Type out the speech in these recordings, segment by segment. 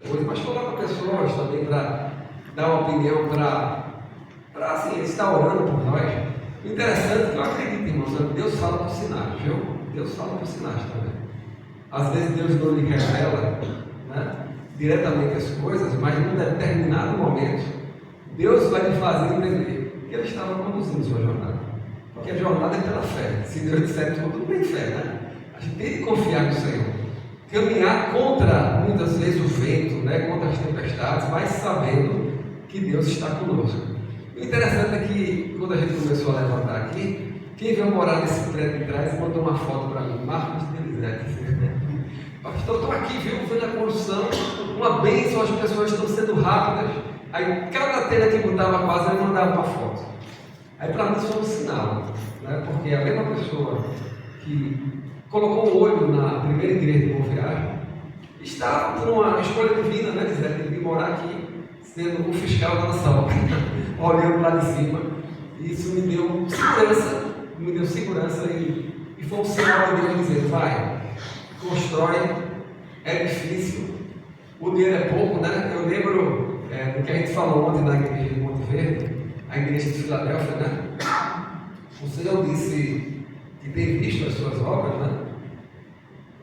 coisa, mas coloca pessoas também para dar uma opinião, para assim, ele está orando por nós. O interessante é que eu acredito, irmãos, é que Deus fala por sinais, viu? Deus fala por sinais também. Às vezes Deus não lhe revela, né, diretamente as coisas, mas num determinado momento, Deus vai lhe fazer entender que Ele estava conduzindo sua jornada. Porque a jornada é pela fé. Se Deus disser tudo, não tem fé, né? A gente tem que confiar no Senhor. Caminhar contra, muitas vezes, o vento, né, contra as tempestades, mas sabendo que Deus está conosco. O interessante é que, quando a gente começou a levantar aqui, quem veio morar nesse prédio de trás mandou uma foto para mim, Marcos de Elisete. Pastor, estou aqui, viu, vendo a construção, uma bênção, as pessoas estão sendo rápidas. Aí, cada telha que mudava quase, ele mandava uma foto. Aí, para mim, isso foi um sinal, né, porque a mesma pessoa que colocou o olho na primeira igreja de Boa Viagem estava por uma escolha divina, né, de morar aqui, sendo o fiscal da nossa obra, olhando lá de cima. Isso me deu segurança e foi um sinal de Deus dizer: vai, constrói, é difícil, o dinheiro é pouco, né? Eu lembro do que a gente falou ontem na igreja de Monte Verde, a igreja de Filadélfia, né? O Senhor disse que tem visto as suas obras, né?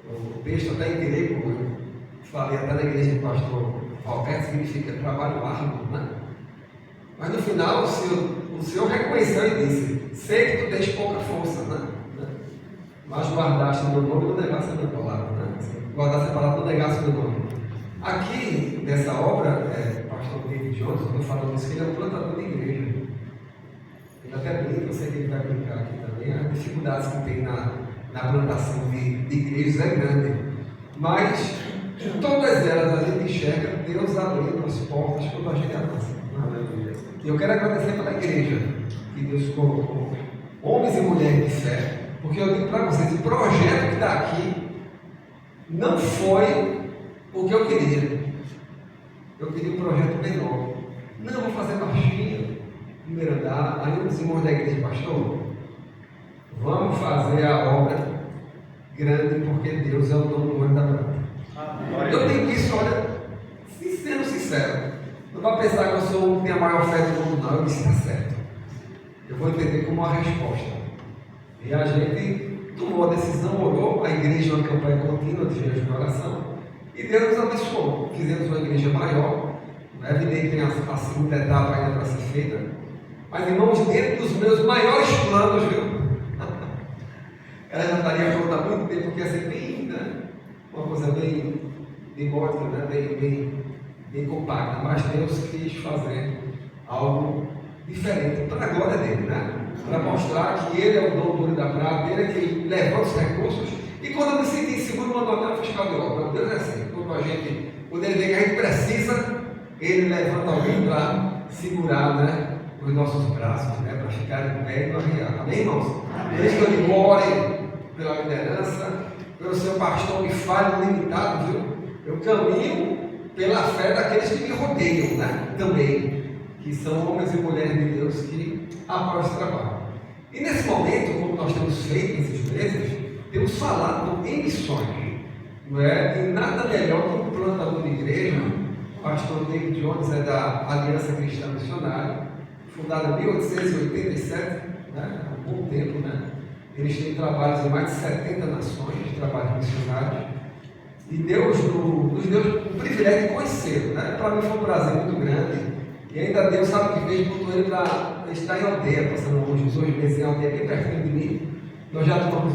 O texto até em grego, eu falei até na igreja do pastor Alberto, significa trabalho árduo, né? Mas no final o Senhor reconheceu e disse: sei que tu tens pouca força, né? Mas guardaste o meu nome e não negaste a minha palavra, né? Guardaste a palavra e não negaste o meu nome. Aqui, nessa obra, pastor David Jones, eu falo isso, que ele é um plantador de igreja. Ele até brinca, eu sei que ele vai brincar aqui também, as dificuldades que tem na plantação de igrejas é grande. Mas, em todas elas, a gente enxerga Deus abrindo as portas quando a gente avança. E eu quero agradecer pela igreja que Deus colocou, homens e mulheres de fé, porque eu digo para vocês, o projeto que está aqui não foi o que eu queria. Eu queria um projeto menor. Não, eu vou fazer baixinho, primeiro andar. Aí os irmãos da igreja, pastor, vamos fazer a obra grande, porque Deus é o dono do ouro da prata. Eu tenho isso, olha, sendo sincero, não vai pensar que eu sou o que tem a maior fé do mundo, não. Eu disse: está certo. Eu vou entender como uma resposta. E a gente tomou a decisão, orou, a igreja é uma campanha contínua de jejum de oração, e Deus nos abençoou. Fizemos uma igreja maior, é evidente que tem a segunda etapa ainda para ser feita, mas, irmãos, dentro dos meus maiores planos, viu? Ela já estaria pronta há muito tempo, porque ia ser bem, né? Uma coisa bem gótica, né? bem compacta, mas Deus quis fazer algo diferente para a glória dele, né? Para mostrar que Ele é o dono do ouro da prata, Ele é que levanta os recursos. E quando eu me senti inseguro, mandou até o fiscal de obra. Deus é assim, quando ele vê que a gente precisa, Ele levanta alguém para segurar, né, os nossos braços, né, para ficar em pé e não arriar. Amém, irmãos? Por isso que eu digo: ore pela liderança, pelo seu pastor me fale limitado, viu? Eu caminho pela fé daqueles que me rodeiam, né? Também, que são homens e mulheres de Deus que apoiam esse trabalho. E nesse momento, como nós temos feito nesses meses, temos falado em missões, não é? E nada melhor que um plantador de igreja. O pastor David Jones é da Aliança Cristã Missionária, fundada em 1887, né? Há um bom tempo, né? Eles têm trabalhos em mais de 70 nações, trabalhos missionários. E Deus nos deu o privilégio de conhecê-lo, né? Para mim foi um prazer muito grande. E ainda Deus sabe que fez, botou ele para estar em aldeia, passando uns 2 meses em aldeia, bem pertinho de mim. Nós já tomamos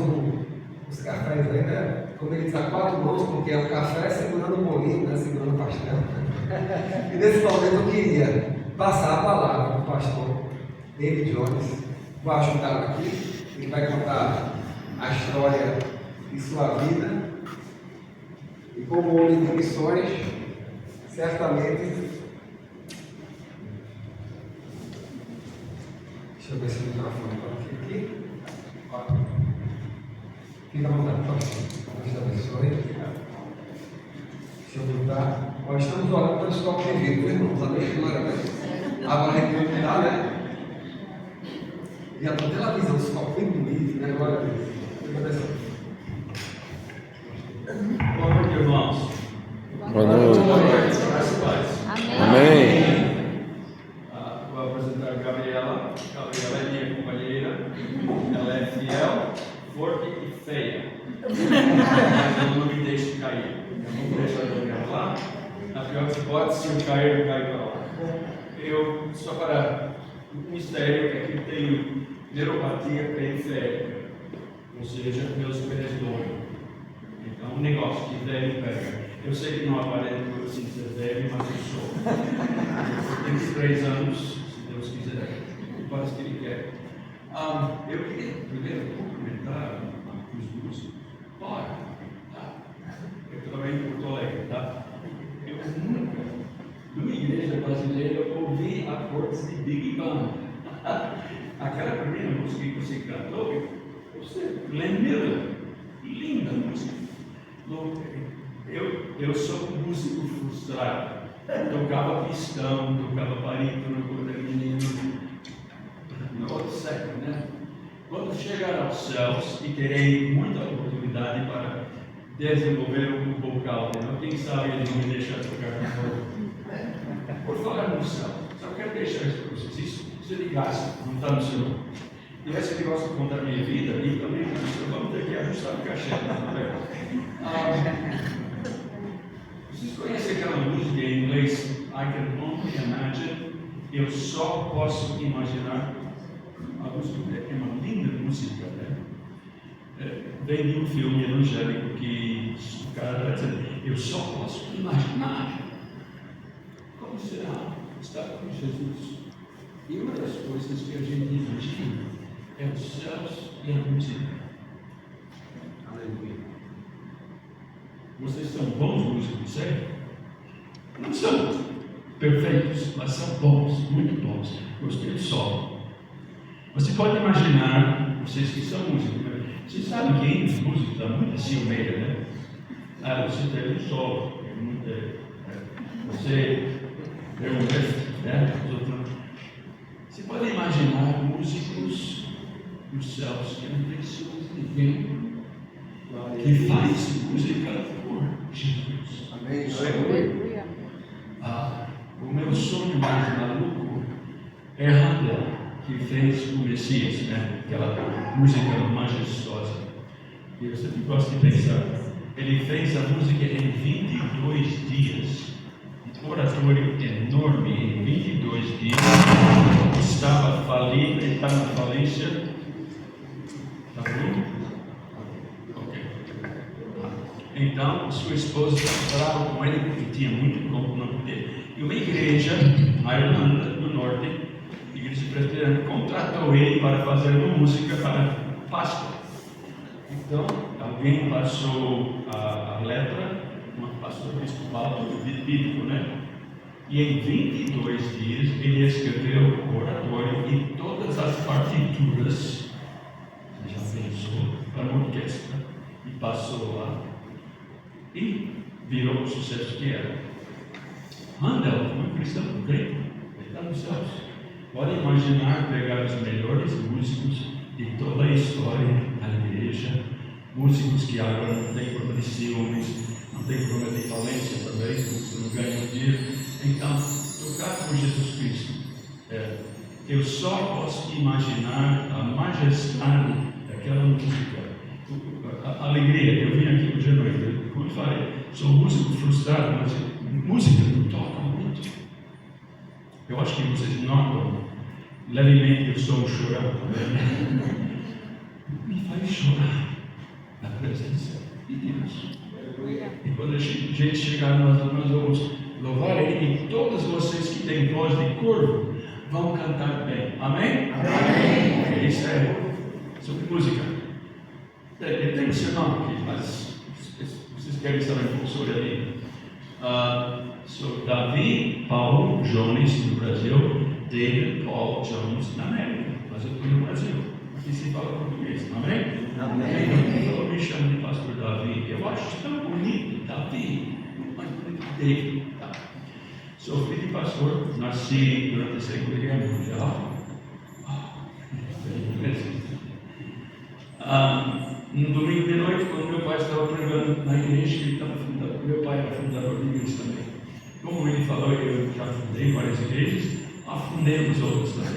uns cafés aí, né? Como ele diz, a 4 mãos, porque é um café segurando o molinho, né? Segurando o pastel. E nesse momento eu queria passar a palavra para o pastor David Jones. Vou ajudá-lo aqui. Ele vai contar a história de sua vida. E como homem de missões, certamente. Deixa eu ver se o microfone está aqui. Fica à vontade, pastor. Deus te abençoe. Deixa eu botar. Nós estamos orando pelos copos de vidro, irmãos. Amém? Glória a Deus. A barriga não dá, né? E até pela visão, os copos bem bonitos, né? Glória a Deus. Deus abençoe. Boa noite, irmãos. Boa noite. Amém. Vou apresentar a Gabriela. Gabriela é minha companheira. Ela é fiel, forte e feia. Mas eu não me deixo cair. Eu não deixo a Gabriela lá. A pior que pode, se eu cair, eu caio para lá. Eu, só para o mistério, é que eu tenho neuropatia periférica. Ou seja, meus pés doem. Então, um negócio que velho pega. Eu sei que não aparento assim ser velho, mas eu sou. Eu tenho 3 anos, se Deus quiser. Parece que Ele quer. Eu queria primeiro cumprimentar os músicos. Olha, tá? Eu trabalhei em Porto Alegre, tá? Eu nunca, numa igreja brasileira, ouvi acordes de Big Band. Aquela primeira música que você cantou, você lembra? Linda música. Eu sou um músico frustrado. Tocava pistão, tocava barítono quando era menino. No outro século, né? Quando chegar aos céus e terei muita oportunidade para desenvolver o vocal, né? Quem sabe ele não me deixar tocar de novo. Por falar no céu, só quero deixar isso para vocês. Isso é de graça, não está no seu. E esse negócio de contar a minha vida, e também vamos ter que ajustar o cachê. Vocês conhecem aquela música em inglês, I Can Only Imagine? Eu só posso imaginar. A música é uma linda música, né? Vem de um filme evangélico que o cara vai dizer, eu só posso imaginar como será estar com Jesus. E uma das coisas que a gente imagina é os céus e a música. Aleluia. Vocês são bons músicos, sério? Não são perfeitos, mas são bons, muito bons. Gostei do solo. Você pode imaginar, vocês que são músicos, vocês sabem que entre os músicos há muita ciumeira, né? Você teve um solo, você deu um resto, né? Você pode imaginar músicos dos céus que não precisam de ninguém, que faz música por Jesus. Amém. O meu sonho mais maluco é Handel, que fez o Messias, né? Aquela música majestosa. E eu sempre gosto de pensar, ele fez a música em 22 dias. Um oratório enorme, em 22 dias. Estava falido, ele está na falência. Está bom? Ok. Então, sua esposa estava com ele porque tinha muito como não poder. E uma igreja na Irlanda do Norte, igreja presbiteriana, contratou ele para fazer uma música para Páscoa. Então, alguém passou a letra, uma pastora episcopal, bíblico, né? E em 22 dias ele escreveu o oratório e todas as partituras, já pensou, para uma orquestra, e passou lá, e virou o sucesso que era. Handel foi um cristão crente, ele está nos céus. Pode imaginar pegar os melhores músicos de toda a história da igreja, músicos que agora não têm problema de ciúmes, não tem problema de falência também, porque não ganham dinheiro. Então, tocar com Jesus Cristo, eu só posso imaginar a majestade daquela música, a alegria. Eu vim aqui hoje à noite, como eu falei, sou músico frustrado, mas música me toca muito. Eu acho que vocês notam, levemente eu sou um chorão também. Me faz chorar na presença de Deus. E quando a gente chegar, nós vamos louvar Ele, e todos vocês que têm voz de corvo vão cantar bem. Amém? Amém. Isso é sobre música. Eu tenho o seu nome aqui, mas vocês querem saber um pouco sobre ele. Sou Davi Paulo Jones no Brasil, David Paul Jones na América, mas eu estou no Brasil. Aqui se fala português. Amém? Amém. Eu me chamo de pastor Davi. Eu acho tão bonito Davi, mais bonito que David. Tá. Sou filho de pastor, nasci durante a Segunda Guerra Mundial. Um domingo de noite, quando meu pai estava pregando na igreja, ele estava fundando, meu pai era fundador de igreja também. Como ele falou, eu já fundei várias igrejas, afundei os outros também.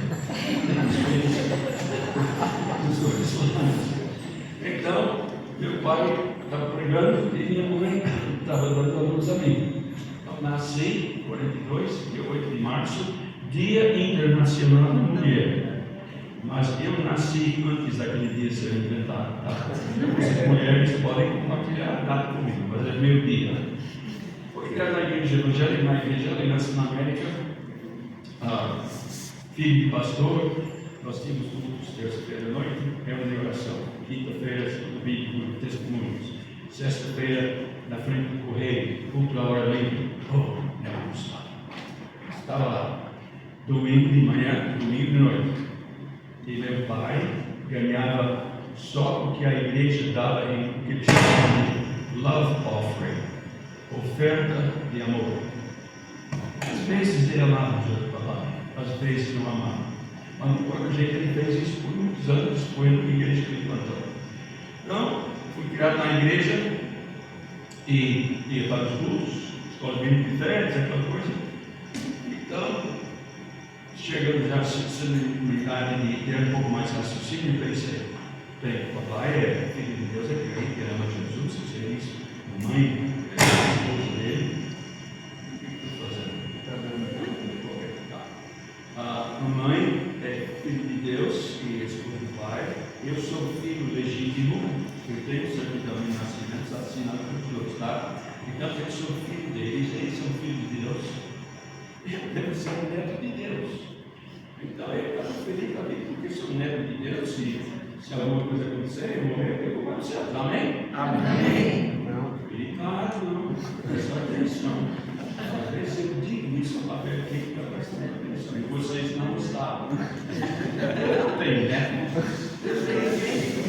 Então, meu pai estava pregando e minha mãe estava dando a luz a mim. Então, nasci, 42, dia 8 de março, Dia Internacional da Mulher. Mas eu nasci antes daquele dia ser inventado. Tá? As mulheres podem compartilhar a data comigo, mas é meu dia. Fui criado na igreja evangélica, na igreja ali na América, filho de pastor. Nós tínhamos cultos terça-feira à noite, reunião de oração, quinta-feira, estudo bíblico, testemunhos, sexta-feira, na frente do correio, culto à hora livre. Oh, não gostava. Estava lá, domingo de manhã, domingo de noite. E meu pai ganhava só o que a igreja dava em o que eles chamam de love offering, oferta de amor. Às vezes ele amava de outra palavra, às vezes não amava. Mas de qualquer jeito ele fez isso por muitos anos, foi na igreja que ele plantou. Então, fui criado na igreja e ia para os cultos, escola bíblica de férias, aquela coisa. Então, chegando já a idade de ter um pouco mais de raciocínio, pensei, bem, papai é filho de Deus, é crente, ama Jesus, eu sei isso, mamãe é esposa dele. O que estou fazendo? Está dando mamãe é filho de Deus e esposa do pai. Eu sou filho legítimo, eu tenho certidão de nascimento assinado por Deus, tá? Então eu sou filho deles, eles são filhos de Deus. Eu devo ser um neto de Deus. Então eu estava feliz da vida porque sou neto de Deus. Se alguma coisa acontecer, eu morrer, eu vou para o céu. Amém? Amém. Não. Não. Presta atenção. Às vezes eu digo isso para ver quem está prestando atenção. E vocês não estavam. Eu tenho, né?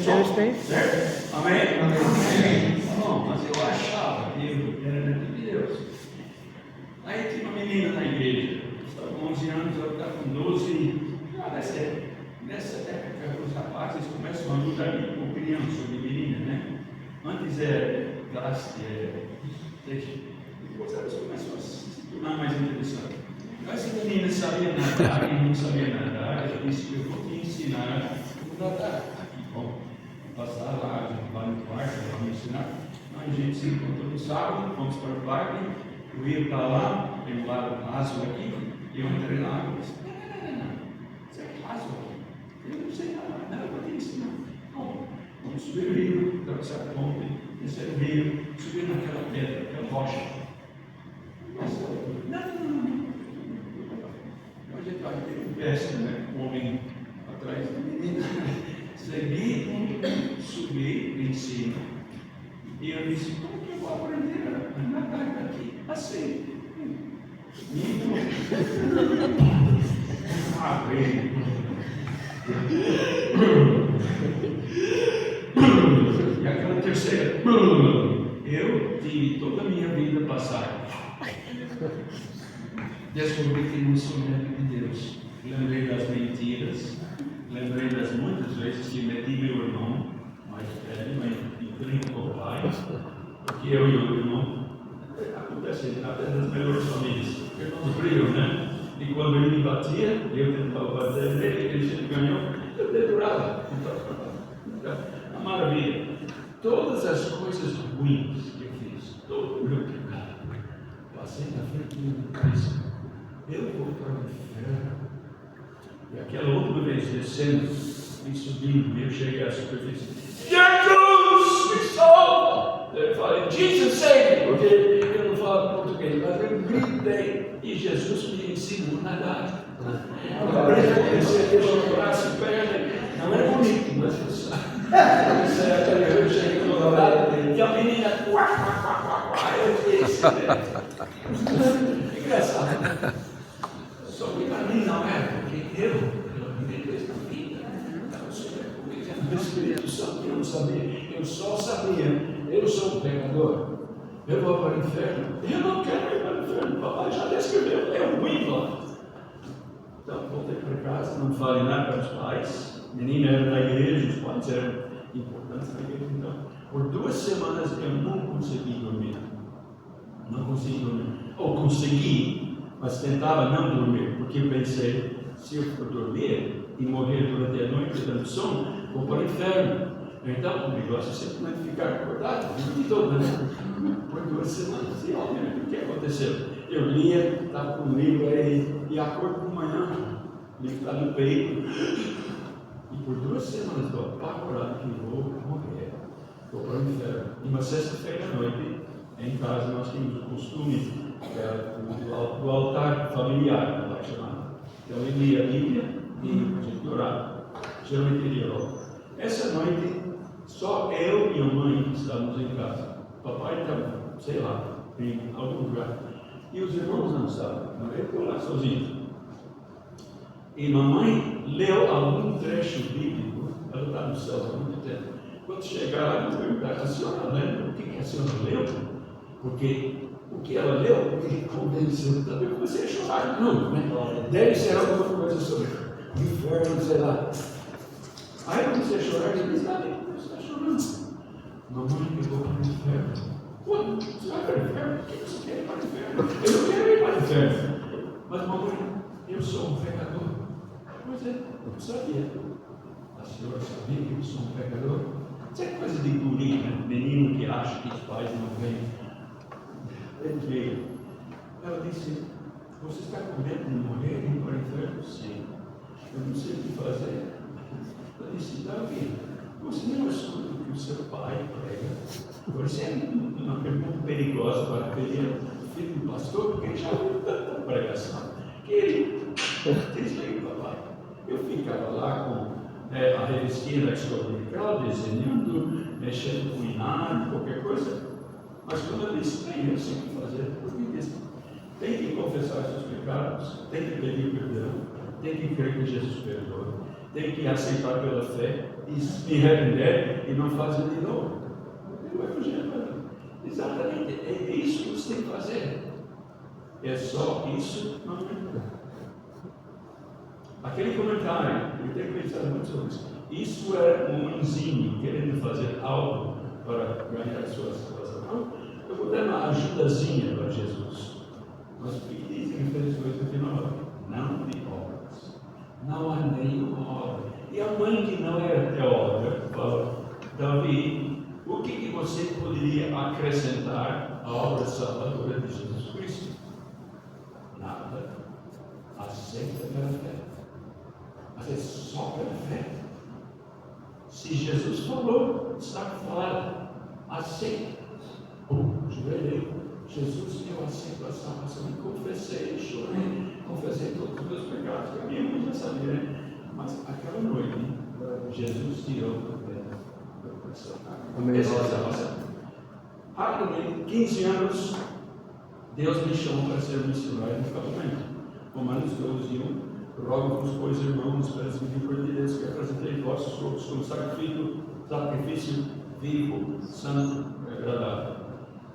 Deus tem. Certo? Amém? Amém. Bom, mas eu achava que eu era neto de Deus. Aí tinha uma menina na igreja. Estava com 11 anos, eu estava com 12. Nessa época, os rapazes começam a mudar de opinião sobre menina, né? Antes depois elas começam a se tornar mais interessantes. Essa menina sabia nadar e não sabia nadar. Ela disse: eu vou te ensinar a nadar. Aqui, bom, passar lá, a gente vai no quarto, ela vai me ensinar. A gente se encontrou no sábado, fomos para o parque. O rio está lá, tem um lado raso aqui. E eu entrei na água e disse: não, isso é raso aqui. Eu não sei nada, não, eu vou te ensinar. Bom, vamos subir o rio, atravessar a ponte, descer o rio, subir naquela pedra, aquela rocha. Não. A gente vai ter um péssimo, né? Um homem atrás da menina. Segui, subi em cima. E eu disse: como que eu vou aprender a nadar daqui? Assim. E aquela terceira, eu tive toda a minha vida passada. Descobri que não sou neto de Deus. Lembrei das mentiras, lembrei das muitas vezes que meti meu irmão mais velho, mas encrenca com o pai, porque eu e o irmão acontece até nas melhores famílias. Irmãos brigam, né? E quando ele me batia, eu tentava bater nele, ele sempre ganhou, eu dedurava. A maravilha. Todas as coisas ruins que eu fiz, todo o meu pecado, passei na frente do Cristo. Eu vou para o inferno. E aquela outra vez, descendo e subindo, eu cheguei à superfície. Jesus, me salva! Eu falei: Jesus save me, porque eu não falo português, mas eu gritei. E Jesus me ensinou a nadar. Você deixa o braço e perna. Não é bonito, mas eu sei. Eu cheguei no lado e a menina, eu disse, engraçado. Só que para mim não é, porque eu vivi essa vida, estava sobre o Espírito Santo, eu não sabia, eu só sabia, eu sou um pecador, eu vou para o inferno, eu não quero ir para o inferno, papai já descreveu, é ruim lá. Então voltei para casa, não falei nada para os pais, menina era da igreja, os pais eram importantes na igreja. Então, por 2 semanas eu não consegui dormir. Não consegui dormir. Ou consegui, mas tentava não dormir, porque eu pensei, se eu for dormir e morrer durante a noite dando sono, vou para o inferno. Então, o negócio é simplesmente ficar acordado, o dia todo, né? Por 2 semanas. E, obviamente, o que aconteceu? Eu lia, estava com o livro aí, e acordo de manhã, o livro está no peito. E por 2 semanas estou apavorado que vou morrer. Vou para o inferno. E uma sexta-feira à noite, em casa, nós tínhamos o costume do altar familiar, como é chamado. Então, eu lia a Bíblia e a gente orava. Geralmente ele orava. Essa noite, só eu e a mãe estávamos em casa. Papai estava, sei lá, em algum lugar. E os irmãos não estavam. Eu estou lá sozinho. E mamãe leu algum trecho bíblico. Ela está no céu há muito tempo. Quando chegar lá, eu vou perguntar: a senhora lembra o que a senhora leu? Porque o que ela leu me convenceu. Então eu comecei a chorar de novo, né? Deve ser alguma coisa sobre o inferno, sei lá. Aí eu comecei a chorar e disse: ah, você está chorando. Mamãe pegou para o inferno. Quando você vai para o inferno? O que você quer ir para o inferno? Eu não quero ir para o inferno. Mas mamãe, eu sou um pecador. Pois é, eu não sabia. A senhora sabia que eu sou um pecador? Isso é coisa de guri, né? Menino que acha que os pais não vêm. Ele veio. Ela disse: você está com medo de morrer e ir para o inferno? Sim. Eu não sei o que fazer. Ela disse: Davi, você não escuta o que o seu pai prega? Você é uma pergunta perigosa para pedir ao filho do pastor, porque ele já ouviu tanta pregação que ele desliga o papai. Eu ficava lá com a revistinha da escola dominical, desenhando, mexendo com inário, qualquer coisa. Mas quando eu disse: bem, eu sei o que fazer, porque disse: tem que confessar seus pecados, tem que pedir perdão, tem que crer que Jesus perdoa, tem que aceitar pela fé e se arrepender e não fazer de novo. O Evangelho, exatamente, é isso que você tem que fazer. É só isso, não é? Aquele comentário, eu tenho pensado muito sobre isso. Isso era um mãozinho querendo fazer algo para ganhar sua salvação. Eu vou dar uma ajudazinha para Jesus. Mas o que diz em Efésios 2:29? Não de obras. Não há nenhuma obra. E a mãe que não era teóloga fala: Davi, o que você poderia acrescentar à obra salvadora de Jesus Cristo? Nada. Aceita pela fé. Mas é só pela fé. Se Jesus falou, está falado. Aceita. Joelhei. Jesus, eu aceito a salvação. E chorei, confessei todos os meus pecados, que a minha mãe já sabia, né? Mas aquela noite, Jesus tirou o pé do coração. Essa é a salvação. Rapidamente, 15 anos, Deus me chamou para ser missionário no casamento. Romanos 12:1. Rogo-vos, pois, irmãos, pelas misericórdias que apresentei vossos corpos como sacrifício vivo, santo e agradável.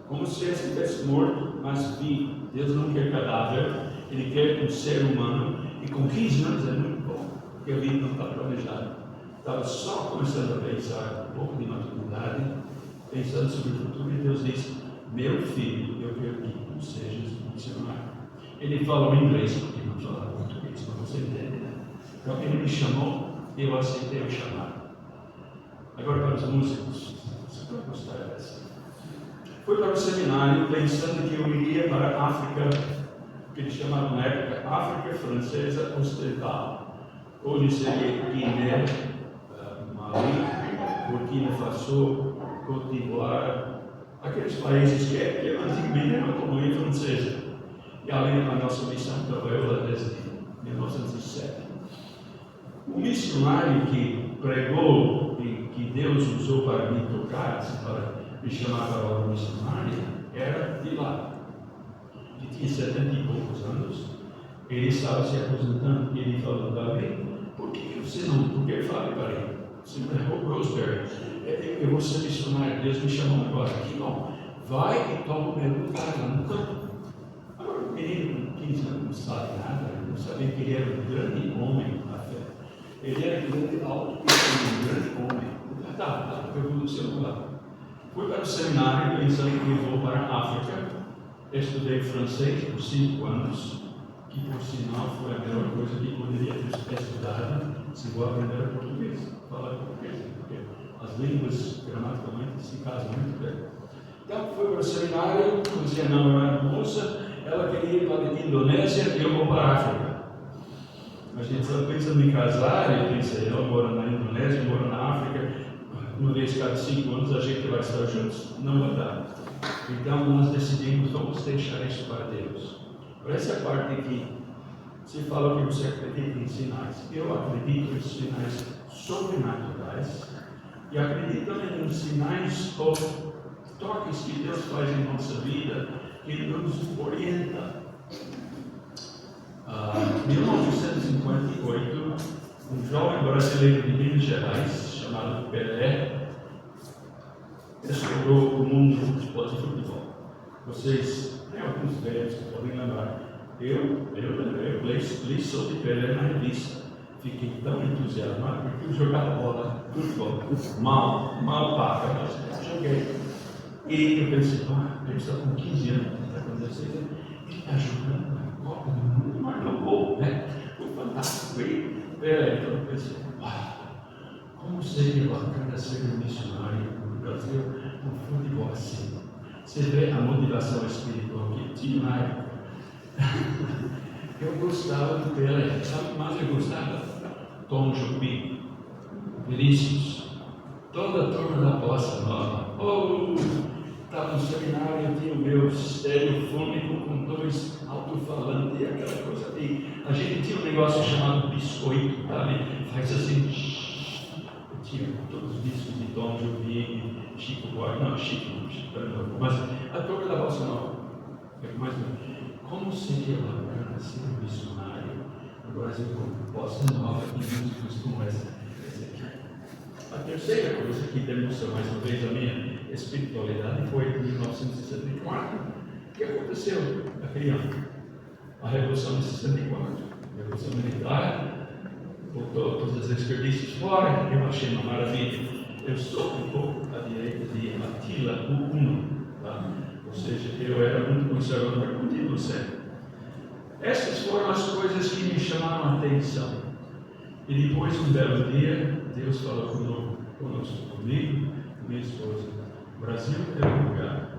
Como se estivesse morto, mas vivo. Deus não quer cadáver, Ele quer um ser humano. E com 15 anos é muito bom, porque a vida não está planejada. Estava só começando a pensar um pouco de maturidade, pensando sobre o futuro, e Deus disse: meu filho, eu quero que tu sejas missionário. Ele fala em inglês, porque não fala português, mas você entende, né? Então ele me chamou, eu aceitei o chamado. Agora para os músicos, você vai gostar dessa. Fui para o seminário pensando que eu iria para a África, que eles chamavam na época África Francesa Ocidental. Hoje seria Guiné, Mali, Burkina Faso, Côte d'Ivoire, aqueles países que antigamente eram uma colônia francesa. E além da nossa missão trabalhou lá desde 1907. O missionário que pregou e que Deus usou para me tocar, para me chamar para a obra missionária, era de lá. Ele tinha 70 e poucos anos, ele estava se aposentando e ele falou: Davi, por que você não? Porque ele falou para ele: você não é Roseberry, eu vou ser missionário, Deus me chamou agora. Que bom, vai e toma o meu lugar lá no campo. Agora, o menino com 15 anos não sabe nada, não sabia que ele era um grande homem na fé. Ele era grande, alto, e um grande homem. evolucionou lá. Fui para o seminário pensando que vou para a África. Estudei francês por 5 anos, que por sinal foi a melhor coisa que poderia ter estudado se vou aprender português, falar português, porque as línguas gramaticalmente se casam muito bem. Então fui para o seminário, conheci a namorada moça, ela queria ir para a Indonésia e eu vou para a África. A gente só pensa em casar, e eu pensei, ela mora na Indonésia, eu moro na África, uma vez cada 5 anos a gente vai estar juntos, não vai dar. Então nós decidimos, vamos deixar isso para Deus. Por essa parte aqui, se fala que você acredita em sinais. Eu acredito em sinais sobrenaturais e acredito também nos sinais ou toques que Deus faz em nossa vida que nos orienta. Em 1958, um jovem brasileiro de Minas Gerais, chamado Pelé, explorou o mundo de futebol. Vocês têm alguns velhos que podem lembrar. Eu li sobre Pelé na revista. Fiquei tão entusiasmado porque eu jogava bola, futebol, mal paga, mas joguei. E eu pensei, ele está com 15 anos, está com 16 anos, ele está jogando na Copa do Mundo, mas não gol, né? Foi fantástico. Então eu pensei, como seria bacana ser um missionário no Brasil no futebol assim? Você vê a motivação espiritual que tinha na época. Eu gostava do Pelé, sabe, mas eu gostava Tom Jobim, Vinícius, toda a turma da bossa nova. Estava no seminário, eu tinha o meu estereofônico com 2 alto-falantes e aquela coisa. E a gente tinha um negócio chamado biscoito, sabe? Faz assim. Eu tinha todos os discos de Tom Jobim, Chico Buarque, não, Chico, mas a turma da bossa nova. Como seria bacana ser um missionário no Brasil com bossa nova e músicos como essa aqui? A terceira coisa que demonstra mais uma vez a minha espiritualidade foi em 1964. O que aconteceu naquele ano? A Revolução de 64, a Revolução Militar, botou todas as esquerdistas fora, eu achei uma maravilha. Eu sou um pouco à direita de Attila o Huno, tá? Ou seja, eu era muito conservador, continuo sendo. Essas foram as coisas que me chamaram a atenção. E depois, um belo dia, Deus falou comigo, com minha esposa. O Brasil é um lugar.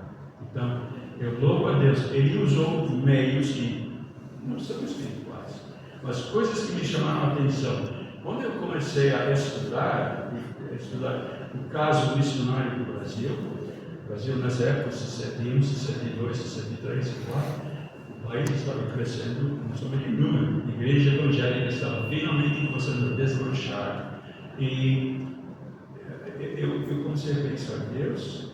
Então, eu louvo a Deus. Ele usou meios que não são espirituais, mas coisas que me chamaram a atenção. Quando eu comecei a estudar o caso missionário do Brasil, o Brasil nessa época, 61, 62, 63, 64, o país estava crescendo, não somente em número, a igreja evangélica estava finalmente começando a deslanchar. E eu comecei a pensar, Deus,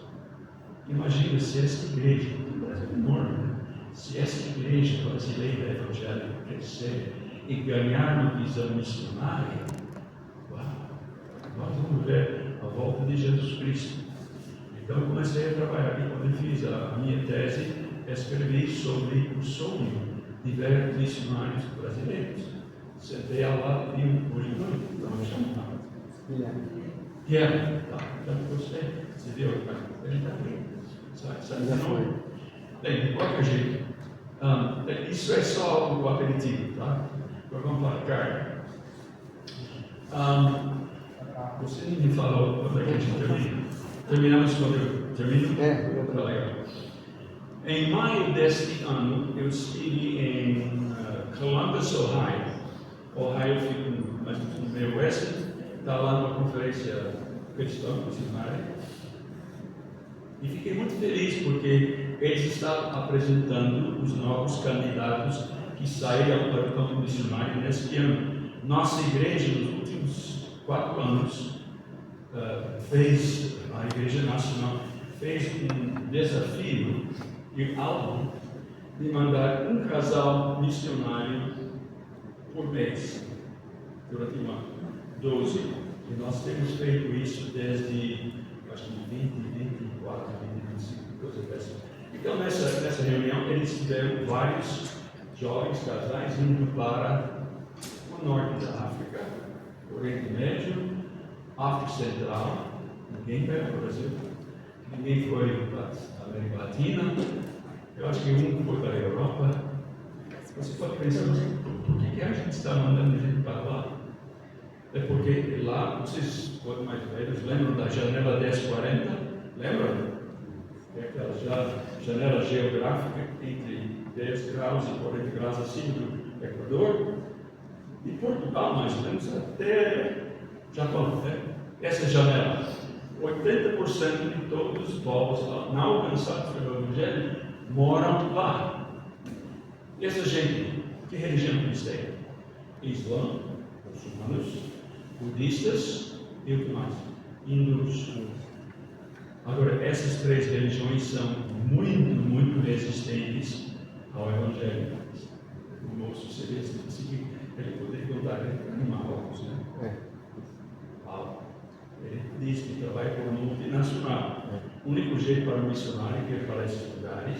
imagina se essa igreja, o Brasil é enorme, né? Se essa igreja brasileira evangélica crescer e ganhar uma visão missionária, nós vamos ver a volta de Jesus Cristo. Então eu comecei a trabalhar e quando eu fiz a minha tese, escrevi sobre o sonho de ver missionários brasileiros. Sentei ao lado de um irmão, não chamava. Então você viu, ele está aqui. Sabe não? Bem, de qualquer jeito, isso é só o aperitivo, tá? Agora vamos para a carne. Você me falou quando a gente termina. Terminamos quando eu termino? Tá legal. Em maio deste ano, eu estive em Columbus, Ohio. Ohio fica mais no meio oeste. Está lá numa conferência cristã, missionária. E fiquei muito feliz porque eles estavam apresentando os novos candidatos que saíram para o campo missionário neste ano. Nossa igreja, nos últimos 4 anos, a Igreja Nacional fez um desafio de algo de mandar um casal missionário por mês, durante um ano, 12. E nós temos feito isso desde, acho que 20, 24, 25, coisa dessa. Então, nessa reunião, eles tiveram vários jovens casais indo para o norte da África, Oriente Médio, África Central, Ninguém vai para o Brasil. Ninguém foi para a América Latina. Eu acho que um foi para a Europa. Você pode pensar, por que a gente está mandando gente para lá? É porque lá, vocês foram mais velhos, lembram da janela 1040? Lembram? É aquela janela geográfica entre 10 graus e 40 graus acima do Equador. De Portugal, mais ou menos, até Japão. Né? Essa janela, 80% de todos os povos lá, não alcançados pelo Evangelho, moram lá. E essa gente, que religião eles têm? Islã, muçulmanos, budistas e o que mais? Hindus. Agora, essas três religiões são muito resistentes ao Evangelho. O moço seria assim, ele poderia contar em Marrocos, né? Ele diz que trabalha com uma multinacional. O único jeito para um missionário que ir para esses lugares,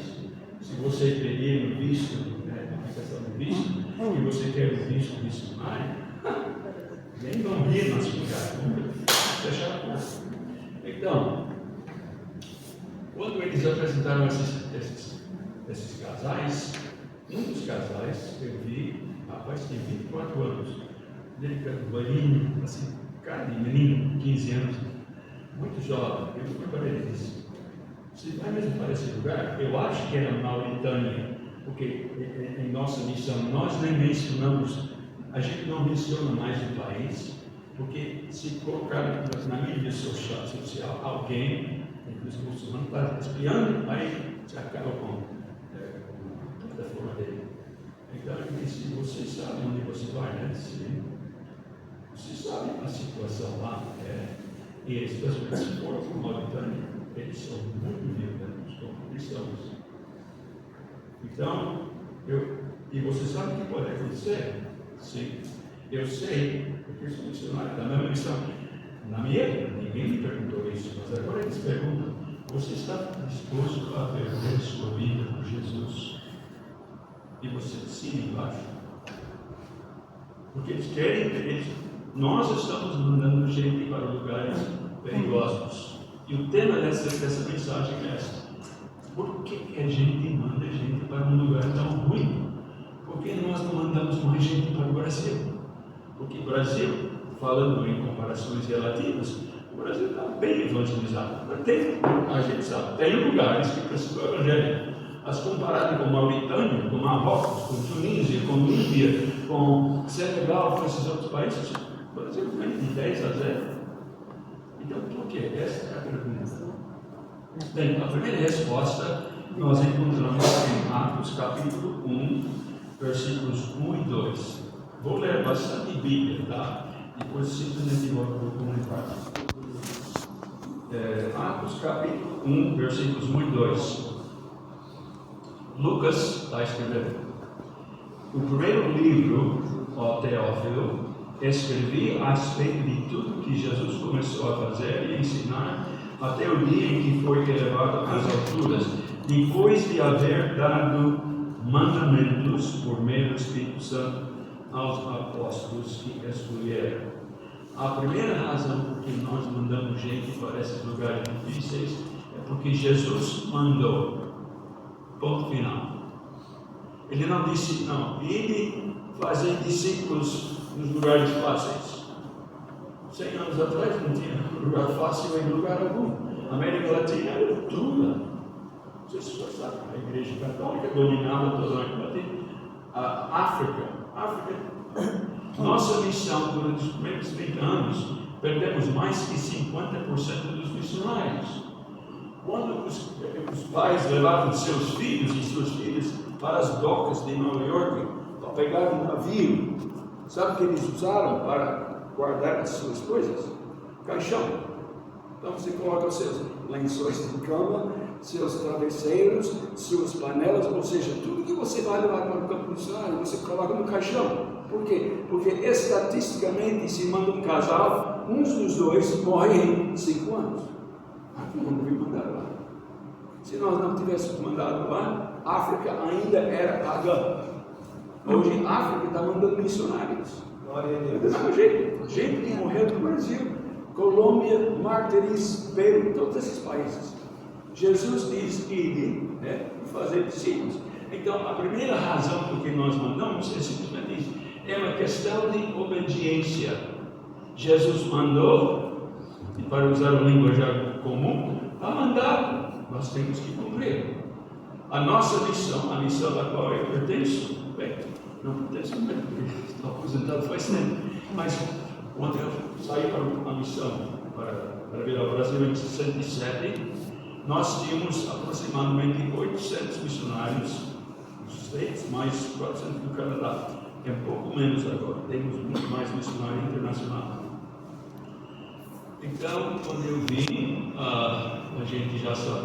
se você pedir um visto, né, a aplicação do visto, e você quer um visto missionário, nem vão vir nas lugares, vão fechar a porta. Então, quando eles apresentaram esses casais, um dos casais eu vi, rapaz, tem 24 anos, delicado, velhinho, assim, cara de menino, 15 anos, muito jovem. Eu fui para ele e disse: você vai mesmo para esse lugar? Eu acho que era Mauritânia, porque em nossa missão nós nem mencionamos, a gente não menciona mais o país, porque se colocar na mídia social alguém, inclusive o muçulmano, está espiando, aí se acaba com a plataforma dele. Então ele disse: você sabe onde você vai, né? Sim. Você sabe a situação lá, e as pessoas que foram para a Mauritânia, eles são muito violentos como cristãos. Então, e você sabe o que pode acontecer? Sim, eu sei, porque eu sou missionário da mesma missão. Na minha época, ninguém me perguntou isso, mas agora eles perguntam: você está disposto a perder sua vida por Jesus? E você sim, embaixo. Porque eles querem, nós estamos mandando gente para lugares perigosos. E o tema dessa mensagem é essa: por que a gente manda gente para um lugar tão ruim? Por que nós não mandamos mais gente para o Brasil? Porque o Brasil, falando em comparações relativas, o Brasil está bem evangelizado. A gente sabe, tem lugares que precisam do Evangelho. Mas comparado com Mauritânia, com Marrocos, com Tunísia, com Líbia, com Senegal, com esses outros países, o Brasil ganha de 10-0. Então, por quê? Essa é a pergunta. Bem, a primeira resposta nós encontramos em Atos capítulo 1, versículos 1 e 2. Vou ler bastante Bíblia, tá? Depois simplesmente vou comunicar. Atos capítulo 1, versículos 1 e 2. Lucas está escrevendo: o primeiro livro, ó Teófilo, escrevi a respeito de tudo que Jesus começou a fazer e ensinar até o dia em que foi elevado às alturas, depois de haver dado mandamentos por meio do Espírito Santo aos apóstolos que escolheram. A primeira razão por que nós mandamos gente para esses lugares difíceis é porque Jesus mandou. Ponto final. Ele não disse: não, ele fazer discípulos nos lugares fáceis. 100 anos atrás não tinha lugar fácil em lugar algum. A América Latina era dura. Vocês sabem, a Igreja Católica dominava toda a América Latina. A África, nossa missão durante os primeiros 30 anos, perdemos mais que 50% dos missionários. Quando os pais levavam seus filhos e suas filhas para as docas de Nova York para pegar um navio, sabe o que eles usaram para guardar as suas coisas? Caixão. Então você coloca os seus lençóis de cama, seus travesseiros, suas panelas, ou seja, tudo que você vai levar para o campo missionário, você coloca no caixão. Por quê? Porque estatisticamente, se manda um casal, uns dos dois morrem em 5 anos. Não fui mandado lá. Se nós não tivéssemos mandado lá, a África ainda era pagã. Hoje a África está mandando missionários. Do mesmo jeito, gente que morreu no Brasil. Colômbia, Martiris, Peru, todos esses países. Jesus diz ide, né, fazer discípulos. Então, a primeira razão por que nós mandamos é simplesmente isso. É uma questão de obediência. Jesus mandou, e para usar o linguajar comum, a mandar, nós temos que cumprir. A nossa missão, a missão da qual eu pertenço, bem, não pertenço mesmo, porque estou aposentado faz tempo, mas quando eu saí para a missão, para vir ao Brasil em 67, nós tínhamos aproximadamente 800 missionários nos States, mais 400 no Canadá. É um pouco menos agora, temos muito mais missionário internacional. Então, quando eu vim, a gente já sabia.